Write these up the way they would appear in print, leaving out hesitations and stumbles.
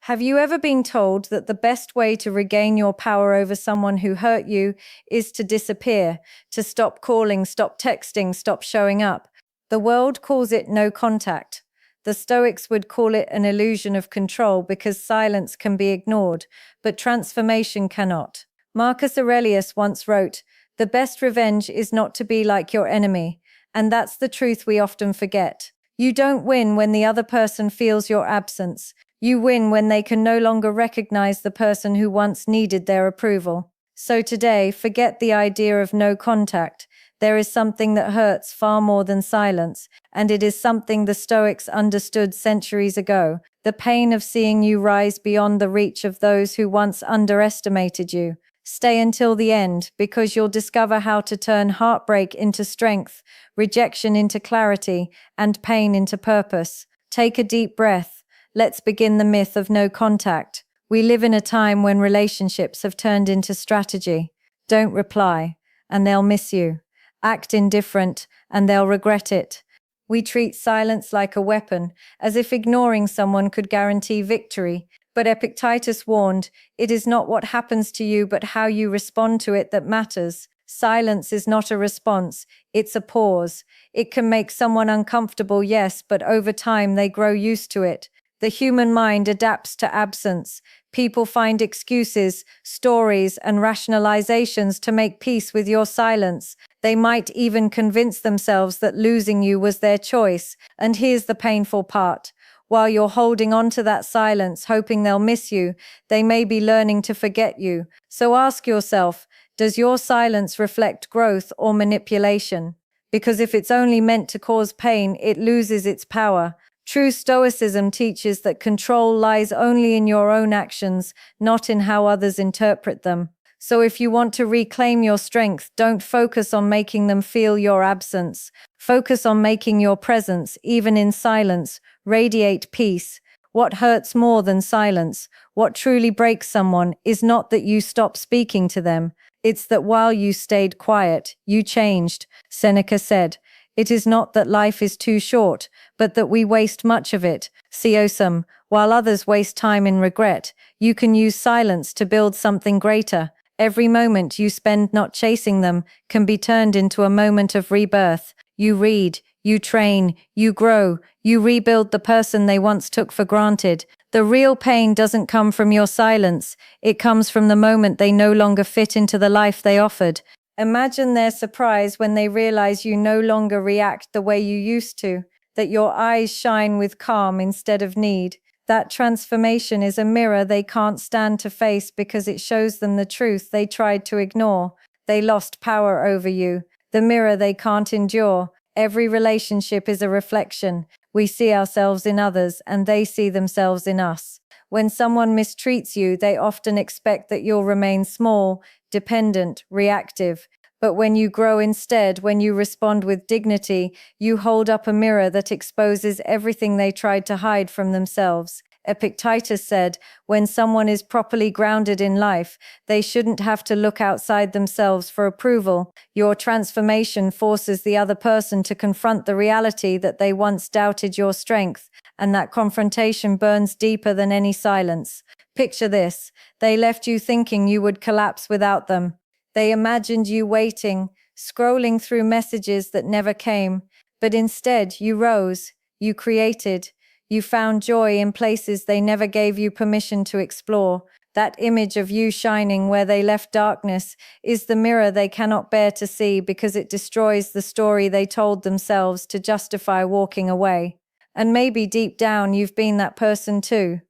Have you ever been told that the best way to regain your power over someone who hurt you is to disappear, to stop calling, stop texting, stop showing up? The world calls it no contact. The Stoics would call it an illusion of control because silence can be ignored, but transformation cannot. Marcus Aurelius once wrote, "The best revenge is not to be like your enemy," and that's the truth we often forget. You don't win when the other person feels your absence. You win when they can no longer recognize the person who once needed their approval. So today, forget the idea of no contact. There is something that hurts far more than silence, and it is something the Stoics understood centuries ago: the pain of seeing you rise beyond the reach of those who once underestimated you. Stay until the end, because you'll discover how to turn heartbreak into strength, rejection into clarity, and pain into purpose. Take a deep breath. Let's begin the myth of no contact. We live in a time when relationships have turned into strategy. Don't reply, and they'll miss you. Act indifferent, and they'll regret it. We treat silence like a weapon, as if ignoring someone could guarantee victory. But Epictetus warned, it is not what happens to you but how you respond to it that matters. Silence is not a response, it's a pause. It can make someone uncomfortable, yes, but over time they grow used to it. The human mind adapts to absence. People find excuses, stories, and rationalizations to make peace with your silence. They might even convince themselves that losing you was their choice. And here's the painful part. While you're holding on to that silence, hoping they'll miss you, they may be learning to forget you. So ask yourself, does your silence reflect growth or manipulation? Because if it's only meant to cause pain, it loses its power. True Stoicism teaches that control lies only in your own actions, not in how others interpret them. So if you want to reclaim your strength, don't focus on making them feel your absence. Focus on making your presence, even in silence, radiate peace. What hurts more than silence, what truly breaks someone, is not that you stop speaking to them. It's that while you stayed quiet, you changed. Seneca said, "It is not that life is too short, but that we waste much of it." Seosum, while others waste time in regret, you can use silence to build something greater. Every moment you spend not chasing them can be turned into a moment of rebirth. You read, you train, you grow, you rebuild the person they once took for granted. The real pain doesn't come from your silence, it comes from the moment they no longer fit into the life they offered. Imagine their surprise when they realize you no longer react the way you used to, that your eyes shine with calm instead of need. That transformation is a mirror they can't stand to face because it shows them the truth they tried to ignore. They lost power over you, the mirror they can't endure. Every relationship is a reflection. We see ourselves in others and they see themselves in us. When someone mistreats you, they often expect that you'll remain small, dependent, reactive. But when you grow instead, when you respond with dignity, you hold up a mirror that exposes everything they tried to hide from themselves. Epictetus said, when someone is properly grounded in life, they shouldn't have to look outside themselves for approval. Your transformation forces the other person to confront the reality that they once doubted your strength, and that confrontation burns deeper than any silence. Picture this: they left you thinking you would collapse without them. They imagined you waiting, scrolling through messages that never came, but instead you rose, you created, you found joy in places they never gave you permission to explore. That image of you shining where they left darkness is the mirror they cannot bear to see because it destroys the story they told themselves to justify walking away. And maybe deep down you've been that person too,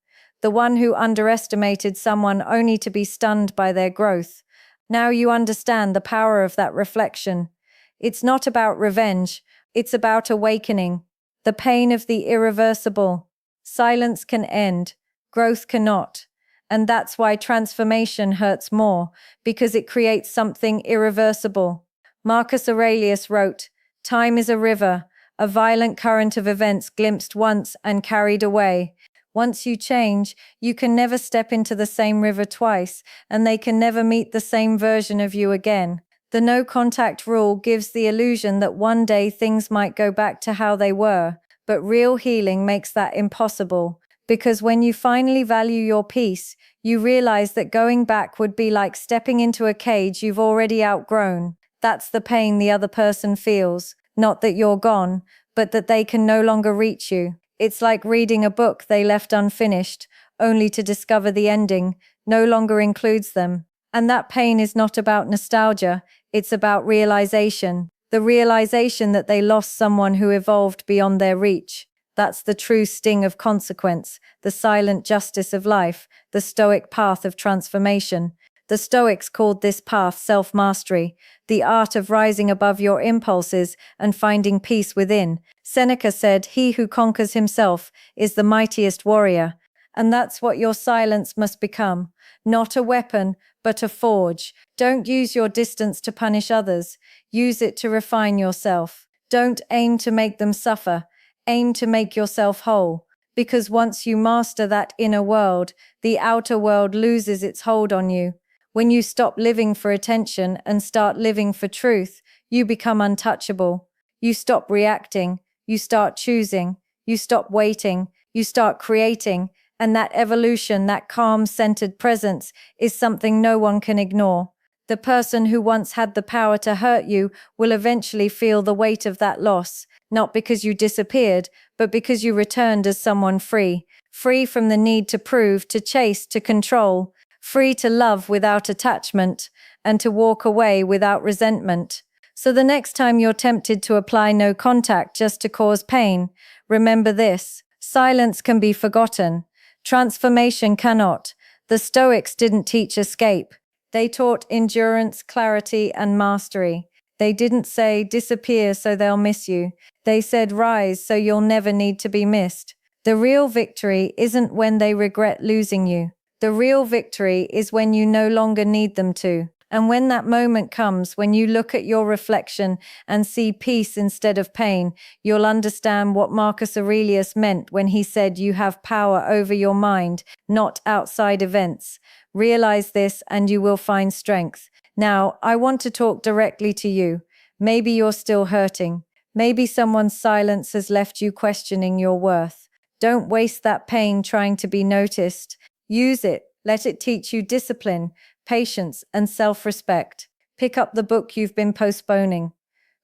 the one who underestimated someone only to be stunned by their growth. Now you understand the power of that reflection. It's not about revenge, it's about awakening. The pain of the irreversible. Silence can end, growth cannot. And that's why transformation hurts more, because it creates something irreversible. Marcus Aurelius wrote, "Time is a river, a violent current of events glimpsed once and carried away." Once you change, you can never step into the same river twice, and they can never meet the same version of you again. The no contact rule gives the illusion that one day things might go back to how they were, but real healing makes that impossible, Because when you finally value your peace, you realize that going back would be like stepping into a cage you've already outgrown. That's the pain the other person feels, not that you're gone, but that they can no longer reach you. It's like reading a book they left unfinished, only to discover the ending no longer includes them. And that pain is not about nostalgia, it's about realization. The realization that they lost someone who evolved beyond their reach. That's the true sting of consequence, the silent justice of life, the Stoic path of transformation. The Stoics called this path self-mastery, the art of rising above your impulses and finding peace within. Seneca said, "He who conquers himself is the mightiest warrior." And that's what your silence must become. Not a weapon, but a forge. Don't use your distance to punish others. Use it to refine yourself. Don't aim to make them suffer. Aim to make yourself whole. Because once you master that inner world, the outer world loses its hold on you. When you stop living for attention and start living for truth, you become untouchable. You stop reacting. You start choosing. You stop waiting. You start creating. And that evolution, that calm, centered presence, is something no one can ignore. The person who once had the power to hurt you will eventually feel the weight of that loss, not because you disappeared, but because you returned as someone free. Free from the need to prove, to chase, to control. Free to love without attachment, and to walk away without resentment. So the next time you're tempted to apply no contact just to cause pain, remember this: silence can be forgotten. Transformation cannot. The Stoics didn't teach escape. They taught endurance, clarity, and mastery. They didn't say, disappear so they'll miss you. They said, rise so you'll never need to be missed. The real victory isn't when they regret losing you. The real victory is when you no longer need them to. And when that moment comes, when you look at your reflection and see peace instead of pain, you'll understand what Marcus Aurelius meant when he said you have power over your mind, not outside events. Realize this and you will find strength. Now, I want to talk directly to you. Maybe you're still hurting. Maybe someone's silence has left you questioning your worth. Don't waste that pain trying to be noticed. Use it. Let it teach you discipline, patience, and self-respect. Pick up the book you've been postponing.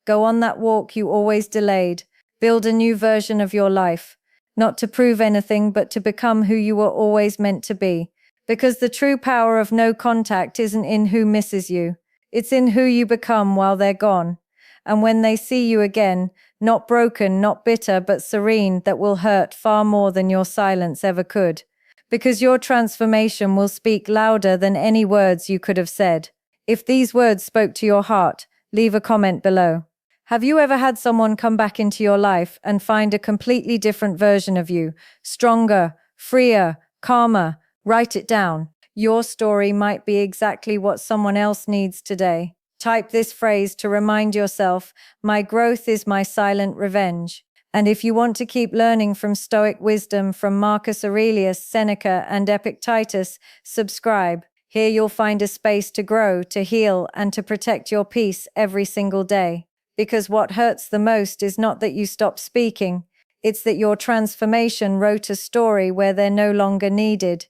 Go on that walk you always delayed. Build a new version of your life. Not to prove anything, but to become who you were always meant to be. Because the true power of no contact isn't in who misses you. It's in who you become while they're gone. And when they see you again, not broken, not bitter, but serene, that will hurt far more than your silence ever could. Because your transformation will speak louder than any words you could have said. If these words spoke to your heart, leave a comment below. Have you ever had someone come back into your life and find a completely different version of you? Stronger, freer, calmer? Write it down. Your story might be exactly what someone else needs today. Type this phrase to remind yourself, my growth is my silent revenge. And if you want to keep learning from Stoic wisdom from Marcus Aurelius, Seneca, and Epictetus, subscribe. Here you'll find a space to grow, to heal, and to protect your peace every single day. Because what hurts the most is not that you stopped speaking, it's that your transformation wrote a story where they're no longer needed.